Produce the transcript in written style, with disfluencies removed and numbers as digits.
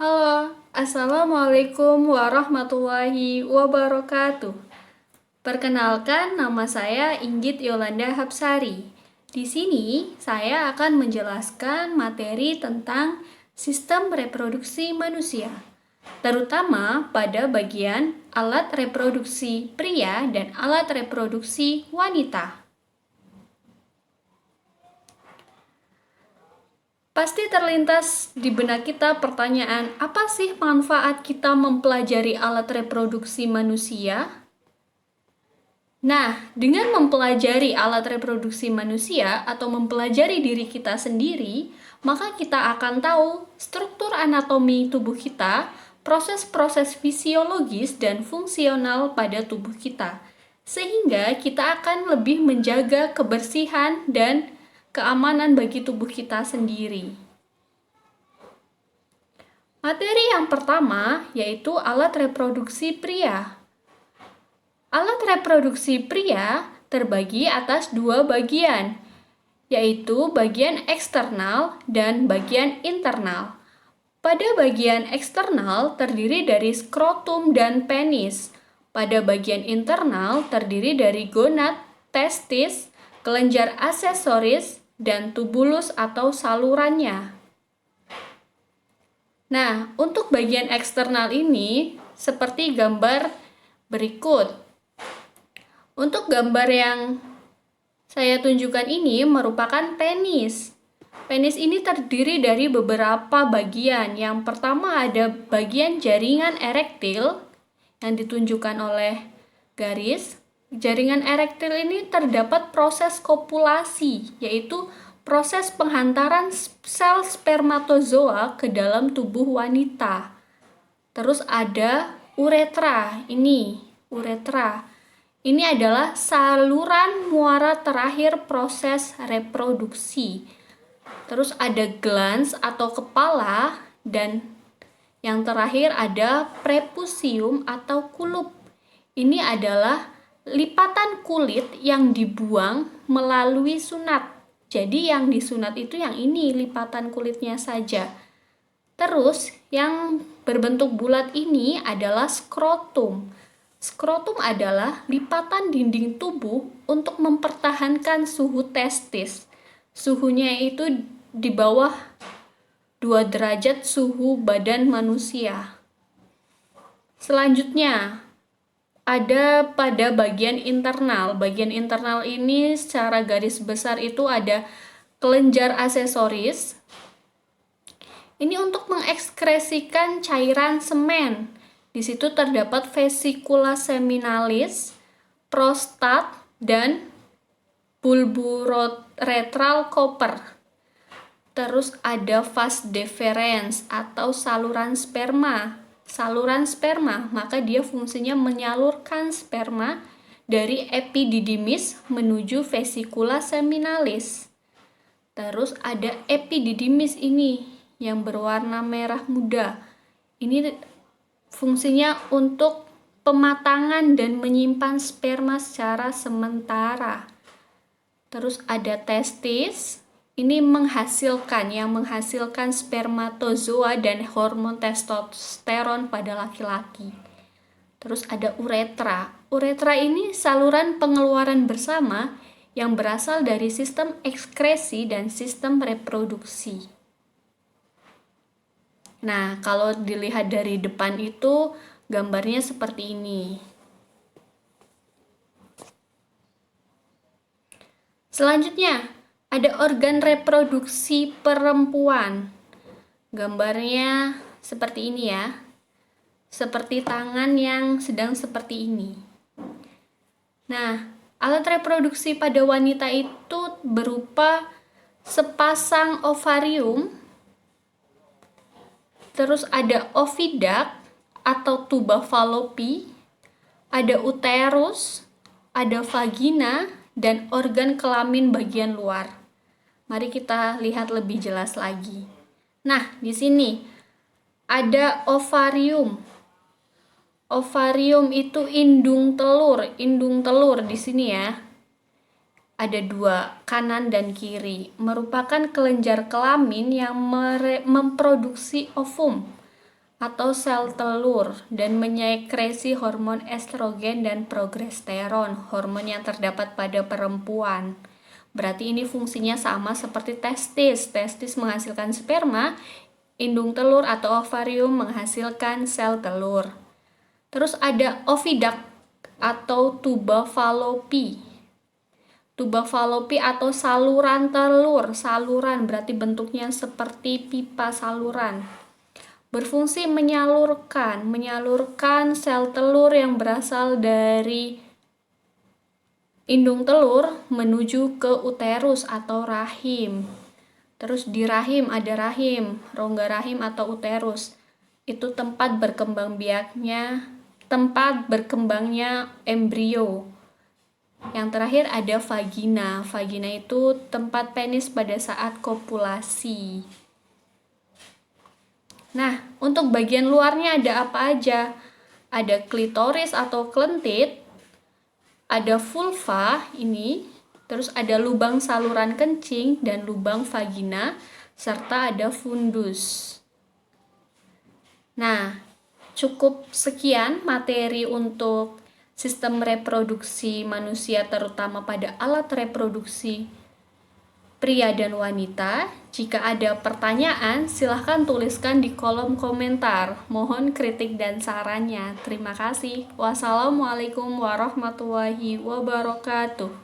Halo, Assalamualaikum warahmatullahi wabarakatuh. Perkenalkan, nama saya Inggit Yolanda Hapsari. Di sini saya akan menjelaskan materi tentang sistem reproduksi manusia, terutama pada bagian alat reproduksi pria dan alat reproduksi wanita. Pasti terlintas di benak kita pertanyaan, apa sih manfaat kita mempelajari alat reproduksi manusia? Nah, dengan mempelajari alat reproduksi manusia atau mempelajari diri kita sendiri, maka kita akan tahu struktur anatomi tubuh kita, proses-proses fisiologis dan fungsional pada tubuh kita, sehingga kita akan lebih menjaga kebersihan dan keamanan bagi tubuh kita sendiri. Materi yang pertama yaitu alat reproduksi pria. Alat reproduksi pria terbagi atas dua bagian, yaitu bagian eksternal dan bagian internal. Pada bagian eksternal terdiri dari skrotum dan penis. Pada bagian internal terdiri dari gonad, testis, kelenjar aksesoris, dan tubulus atau salurannya. Nah, untuk bagian eksternal ini seperti gambar berikut. Untuk gambar yang saya tunjukkan ini merupakan penis. Penis ini terdiri dari beberapa bagian. Yang pertama ada bagian jaringan erektil yang ditunjukkan oleh garis. Jaringan erektil ini terdapat proses kopulasi, yaitu proses penghantaran sel spermatozoa ke dalam tubuh wanita. Terus ada uretra, uretra. Ini adalah saluran muara terakhir proses reproduksi. Terus ada glans atau kepala, dan yang terakhir ada prepusium atau kulup. Ini adalah lipatan kulit yang dibuang melalui sunat. Jadi yang disunat itu yang ini, lipatan kulitnya saja. Terus yang berbentuk bulat ini adalah skrotum. Skrotum adalah lipatan dinding tubuh untuk mempertahankan suhu testis. Suhunya itu di bawah 2 derajat suhu badan manusia. Selanjutnya, ada pada bagian internal. Bagian internal ini secara garis besar itu ada kelenjar aksesoris. Ini untuk mengekskresikan cairan semen. Di situ terdapat vesikula seminalis, prostat, dan bulburetral koper. Terus ada vas deferens atau saluran sperma. Saluran sperma, maka dia fungsinya menyalurkan sperma dari epididymis menuju vesikula seminalis. Terus ada epididymis ini yang berwarna merah muda. Ini fungsinya untuk pematangan dan menyimpan sperma secara sementara. Terus ada testis. Ini menghasilkan spermatozoa dan hormon testosteron pada laki-laki. Terus ada uretra. Uretra ini saluran pengeluaran bersama yang berasal dari sistem ekskresi dan sistem reproduksi. Nah, kalau dilihat dari depan itu gambarnya seperti ini. Selanjutnya, ada organ reproduksi perempuan. Gambarnya seperti ini ya. Seperti tangan yang sedang seperti ini. Nah, alat reproduksi pada wanita itu berupa sepasang ovarium. Terus ada oviduct atau tuba falopi. Ada uterus, ada vagina, dan organ kelamin bagian luar. Mari kita lihat lebih jelas lagi. Nah, di sini ada ovarium. Ovarium itu indung telur di sini ya. Ada 2, kanan dan kiri, merupakan kelenjar kelamin yang memproduksi ovum. atau sel telur dan menyekresi hormon estrogen dan progesteron, hormon yang terdapat pada perempuan. Berarti ini fungsinya sama seperti testis. Testis menghasilkan sperma, indung telur atau ovarium menghasilkan sel telur. Terus ada oviduct atau tuba falopi. Tuba falopi atau saluran telur, saluran berarti bentuknya seperti pipa saluran. Berfungsi menyalurkan sel telur yang berasal dari indung telur menuju ke uterus atau rahim. Terus di rahim ada rahim, rongga rahim atau uterus. Itu tempat berkembangnya embrio. Yang terakhir ada vagina. Vagina itu tempat penis pada saat kopulasi. Nah, untuk bagian luarnya ada apa aja? Ada klitoris atau klentit, ada vulva ini, terus ada lubang saluran kencing dan lubang vagina, serta ada fundus. Nah, cukup sekian materi untuk sistem reproduksi manusia, terutama pada alat reproduksi pria dan wanita. Jika ada pertanyaan, silahkan tuliskan di kolom komentar. Mohon kritik dan sarannya. Terima kasih. Wassalamualaikum warahmatullahi wabarakatuh.